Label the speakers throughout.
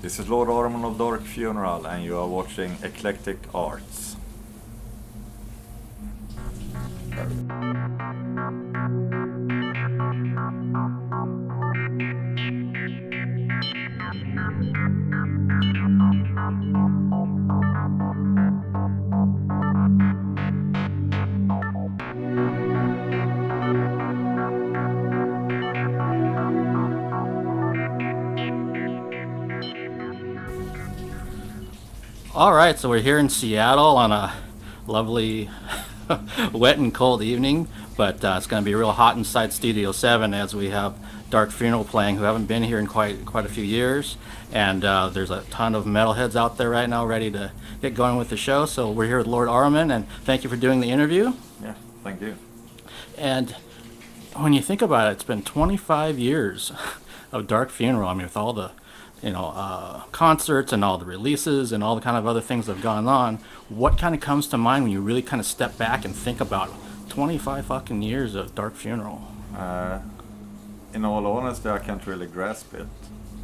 Speaker 1: This is Lord Ahriman of Dark Funeral, and you are watching Eclectic Arts.
Speaker 2: All right, so we're here in Seattle on a lovely, wet and cold evening, but it's going to be real hot inside Studio 7 as we have Dark Funeral playing, who haven't been here in quite a few years, and there's a ton of metalheads out there right now ready to get going with the show. So we're here with Lord Ahriman, and thank you for doing the interview.
Speaker 1: Yeah, thank you.
Speaker 2: And when you think about it, it's been 25 years of Dark Funeral. I mean, with all the concerts and all the releases and all the kind of other things that have gone on, what kind of comes to mind when you really kind of step back and think about 25 fucking years of Dark Funeral?
Speaker 1: In all honesty, I can't really grasp it,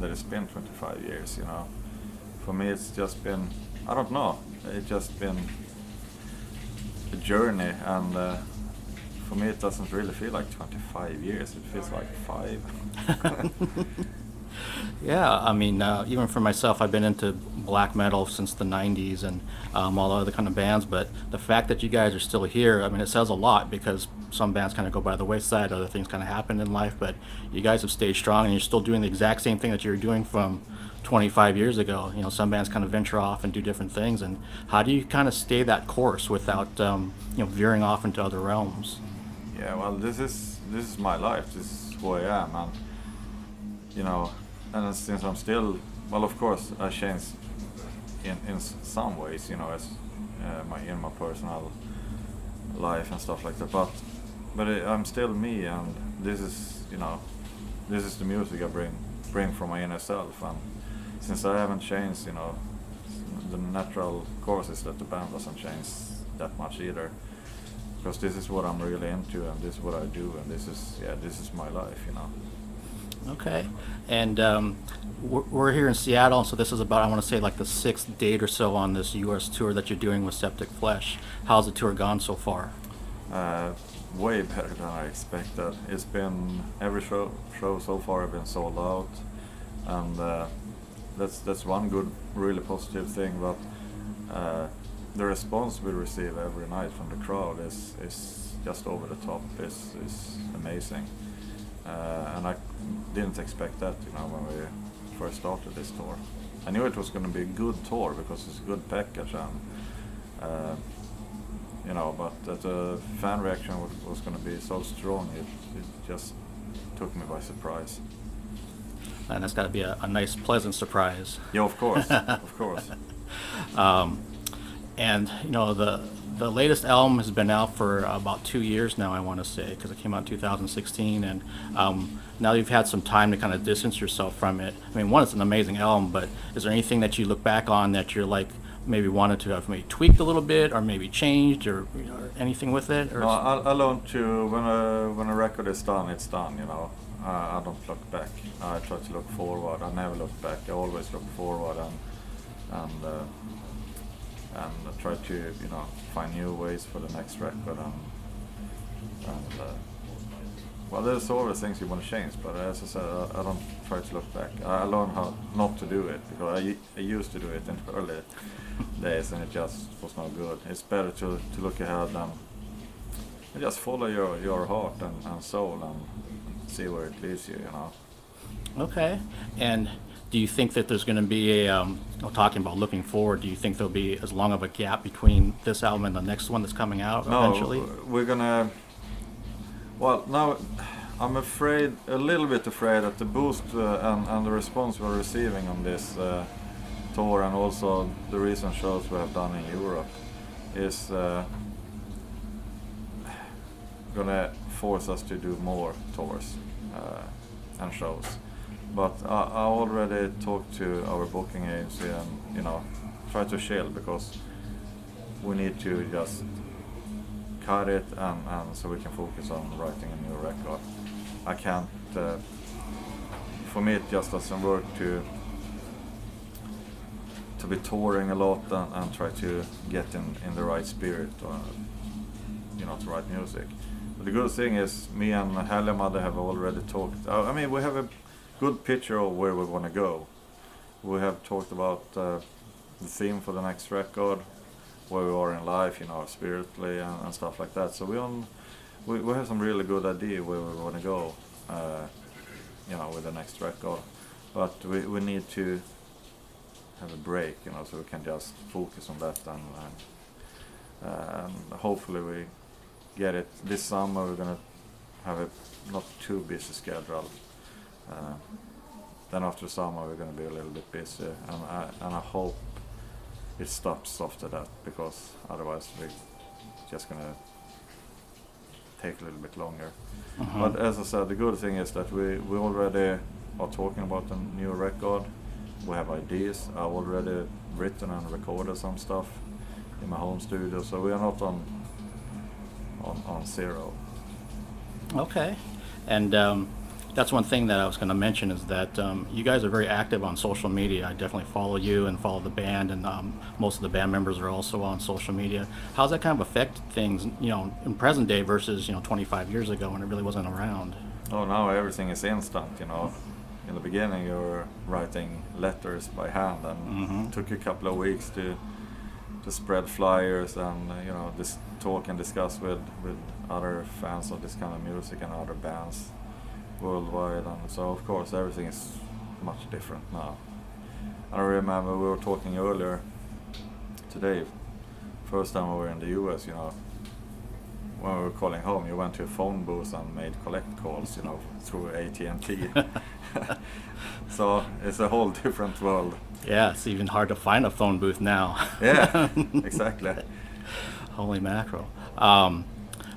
Speaker 1: that it's been 25 years, For me, it's just been, I don't know, it's just been a journey, and for me, it doesn't really feel like 25 years, it feels like 5.
Speaker 2: Yeah, I mean, even for myself, I've been into black metal since the 90s and all the other kind of bands, but the fact that you guys are still here, I mean, it says a lot, because some bands kind of go by the wayside, other things kind of happen in life, but you guys have stayed strong and you're still doing the exact same thing that you were doing from 25 years ago. Some bands kind of venture off and do different things, and how do you kind of stay that course without, veering off into other realms?
Speaker 1: Yeah, well, this is my life, this is who I am, and, and since I'm still, well, of course, I changed in some ways, as in my personal life and stuff like that. But I'm still me, and this is the music I bring from my inner self. And since I haven't changed, the natural course is that the band doesn't change that much either. Because this is what I'm really into, and this is what I do, and this is my life,
Speaker 2: Okay, and we're here in Seattle, so this is about, I want to say, like the 6th date or so on this U.S. tour that you're doing with Septic Flesh. How's the tour gone so far?
Speaker 1: Way better than I expected. It's been, every show so far have been sold out, and that's one good, really positive thing. But the response we receive every night from the crowd is just over the top. Is amazing. And I didn't expect that, when we first started this tour. I knew it was going to be a good tour because it's a good package, and but the fan reaction was going to be so strong, it just took me by surprise.
Speaker 2: And that's got to be a nice, pleasant surprise.
Speaker 1: Yeah, of course, of course.
Speaker 2: And the latest album has been out for about 2 years now, I want to say, because it came out in 2016, and now you've had some time to kind of distance yourself from it. I mean, one, it's an amazing album, but is there anything that you look back on that you're like, maybe wanted to have maybe tweaked a little bit, or maybe changed, or anything with it? Or
Speaker 1: no, I learned to, when a record is done, it's done, I don't look back. I try to look forward. I never look back. I always look forward, and try to find new ways for the next record, and well, there's always things you want to change, but as I said, I don't try to look back. I learned how not to do it, because I used to do it in the early days, and it just was not good. It's better to look ahead and just follow your heart and soul, and see where it leads you.
Speaker 2: Okay, and do you think that there's going to be talking about looking forward, do you think there'll be as long of a gap between this album and the next one that's coming out eventually?
Speaker 1: No, we're gonna, well, now I'm a little bit afraid that the boost and the response we're receiving on this tour, and also the recent shows we have done in Europe, is gonna force us to do more tours and shows. But I already talked to our booking agency, and try to chill, because we need to just cut it, and so we can focus on writing a new record. I can't. For me, it just doesn't work to be touring a lot and try to get in the right spirit, to write music. But the good thing is, me and Ahriman have already talked. I mean, we have a good picture of where we want to go. We have talked about the theme for the next record, where we are in life, spiritually and stuff like that. So we have some really good idea where we want to go, with the next record. But we need to have a break, so we can just focus on that and hopefully we get it this summer. We're gonna have a not too busy schedule. Then after summer we're gonna be a little bit busy, and I hope it stops after that, because otherwise we're just gonna take a little bit longer. But as I said, the good thing is that we already are talking about a new record. We have ideas. I've already written and recorded some stuff in my home studio, so we are not on zero.
Speaker 2: Okay, and that's one thing that I was going to mention is that you guys are very active on social media. I definitely follow you and follow the band, and most of the band members are also on social media. How's that kind of affect things, in present day versus 25 years ago when it really wasn't around?
Speaker 1: Oh, now everything is instant. In the beginning you were writing letters by hand, and it took a couple of weeks to spread flyers and just talk and discuss with other fans of this kind of music and other bands worldwide. And so of course everything is much different now. I remember we were talking earlier today, first time we were in the US, when we were calling home, you went to a phone booth and made collect calls, through AT&T. So it's a whole different world.
Speaker 2: Yeah, it's even hard to find a phone booth now.
Speaker 1: Yeah, exactly.
Speaker 2: Holy mackerel.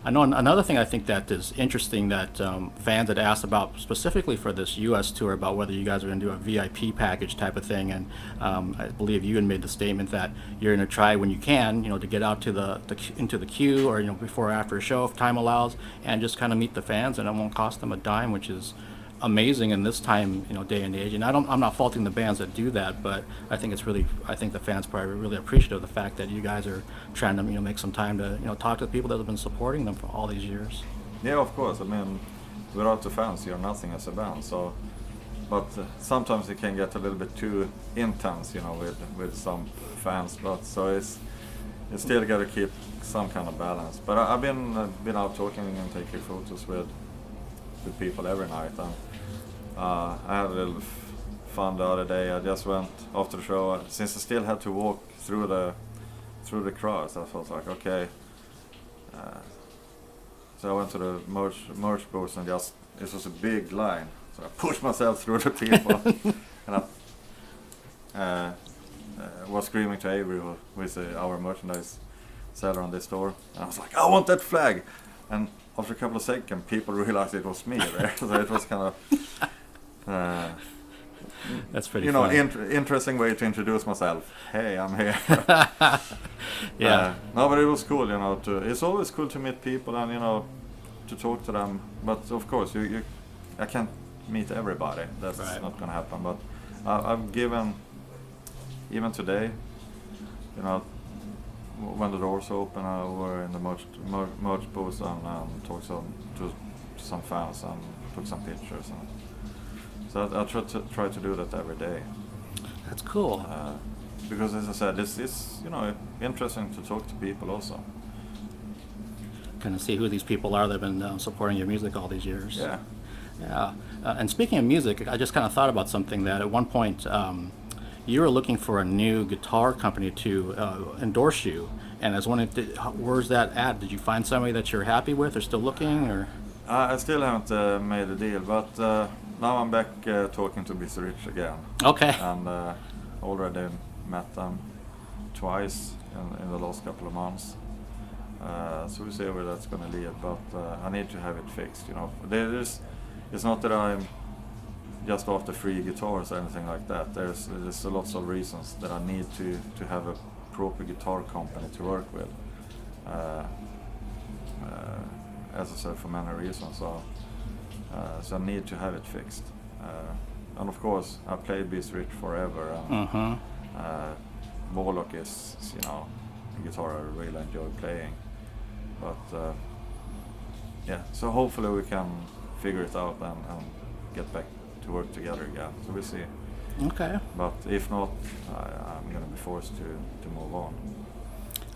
Speaker 2: I know another thing I think that is interesting that fans had asked about specifically for this U.S. tour, about whether you guys are going to do a VIP package type of thing, and I believe you had made the statement that you're going to try when you can, to get out to into the queue, or before or after a show if time allows, and just kind of meet the fans, and it won't cost them a dime, which is amazing in this time, day and age. And I'm not faulting the bands that do that, but I think the fans probably really appreciative of the fact that you guys are trying to make some time to talk to the people that have been supporting them for all these years.
Speaker 1: Yeah, of course. I mean, without the fans you're nothing as a band. So, but sometimes it can get a little bit too intense, with some fans. But so you still got to keep some kind of balance. But I've been out talking and taking photos with people every night, and I had a little fun the other day. I just went after the show, since I still had to walk through the crowds. I was like, okay. So I went to the merch booth, and it was a big line. So I pushed myself through the people, and I was screaming to Avery, who is our merchandise seller on this store. And I was like, I want that flag, and after a couple of seconds, people realized it was me there. So it was kind of
Speaker 2: that's pretty funny.
Speaker 1: Interesting way to introduce myself. Hey, I'm here.
Speaker 2: Yeah.
Speaker 1: No, but it was cool, it's always cool to meet people and to talk to them. But of course, I can't meet everybody. That's
Speaker 2: right.
Speaker 1: Not going to happen. But I've given, even today, when the doors open, I were in the merch booth and talked to some fans and took some pictures. And so I try to do that every day.
Speaker 2: That's cool.
Speaker 1: Because as I said, it's interesting to talk to people also.
Speaker 2: Kind of see who these people are that have been supporting your music all these years.
Speaker 1: Yeah.
Speaker 2: Yeah. And speaking of music, I just kind of thought about something that at one point you were looking for a new guitar company to endorse you, and I was wondering, where's that at? Did you find somebody that you're happy with, or still looking, or?
Speaker 1: I still haven't made a deal, but now I'm back talking to Mr. Rich again.
Speaker 2: Okay.
Speaker 1: And already met them twice in the last couple of months. So we'll see where that's going to lead, but I need to have it fixed. It's not that I'm just after free guitars or anything like that. There's lots of reasons that I need to have a proper guitar company to work with. As I said, for many reasons. So I need to have it fixed. And of course, I played Beast Rich forever. And, Warlock is a guitar I really enjoy playing. But yeah, so hopefully we can figure it out and get back to work together again. So we'll see.
Speaker 2: Okay.
Speaker 1: But if not, I'm going to be forced to move on.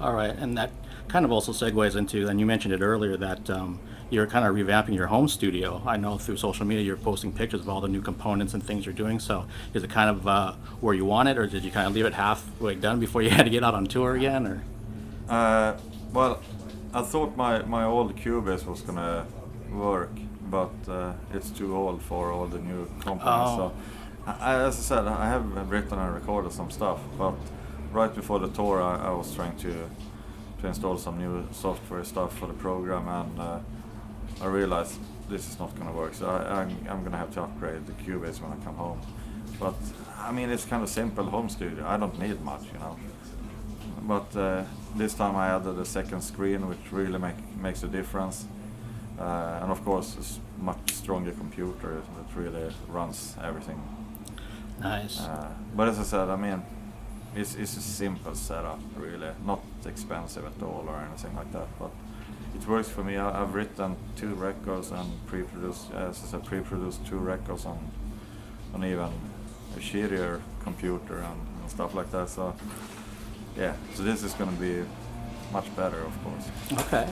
Speaker 2: All right, and that kind of also segues into, and you mentioned it earlier, that you're kind of revamping your home studio. I know through social media you're posting pictures of all the new components and things you're doing. So is it kind of where you want it, or did you kind of leave it halfway done before you had to get out on tour again? Or
Speaker 1: Well, I thought my old Cubase was going to work, but it's too old for all the new components.
Speaker 2: Oh.
Speaker 1: So, as I said, I have written and recorded some stuff, but right before the tour I was trying to install some new software stuff for the program, and I realized this is not going to work, so I'm going to have to upgrade the Cubase when I come home. But I mean, it's kind of simple home studio, I don't need much, But this time I added a second screen, which really makes a difference. And of course, it's much stronger computer that really runs everything.
Speaker 2: Nice.
Speaker 1: But as I said, I mean, it's a simple setup, really, not expensive at all or anything like that. But it works for me. I've written 2 records and pre-produced 2 records on even a shittier computer and stuff like that. So yeah, so this is going to be much better, of course.
Speaker 2: Okay.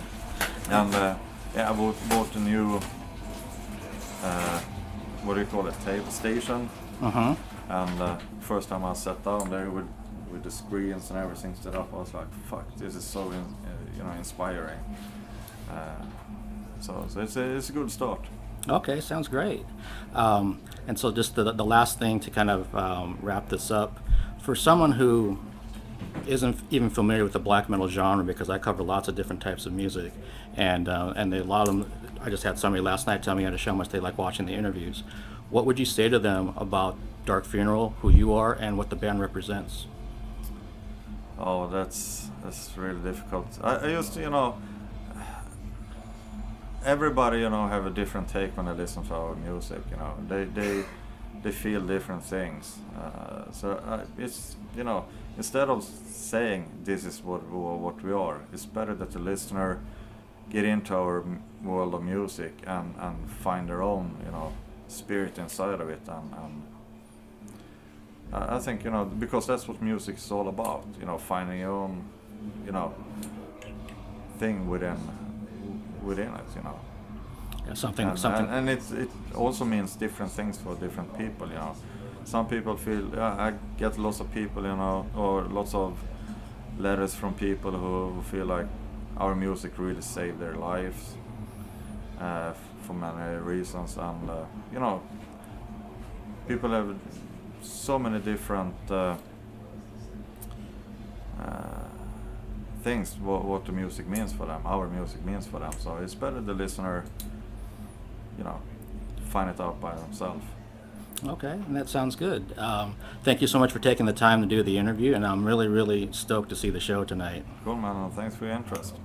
Speaker 1: And yeah, I bought a new what do you call it, tape station.
Speaker 2: Uh-huh.
Speaker 1: And first time I sat down there with the screens and everything set up, I was like, fuck, this is so inspiring. So it's a good start.
Speaker 2: Okay, sounds great. And so just the last thing to kind of wrap this up, for someone who isn't even familiar with the black metal genre, because I cover lots of different types of music, and a lot of them, I just had somebody last night tell me on a show how much they like watching the interviews. What would you say to them about Dark Funeral, who you are, and what the band represents?
Speaker 1: Oh, that's really difficult. I used to, everybody, have a different take when they listen to our music. They feel different things. So it's, instead of saying this is what we are, it's better that the listener get into our world of music and find their own, spirit inside of it, and I think, because that's what music is all about, finding your own, thing within it,
Speaker 2: Yeah, something.
Speaker 1: And it also means different things for different people, Some people feel, I get lots of people, or lots of letters from people who feel like our music really saved their lives, for many reasons, and people have so many different things what the music means for them, our music means for them. So it's better the listener, find it out by themselves.
Speaker 2: Okay, and that sounds good. Thank you so much for taking the time to do the interview, and I'm really, really stoked to see the show tonight.
Speaker 1: Cool, man, and thanks for your interest.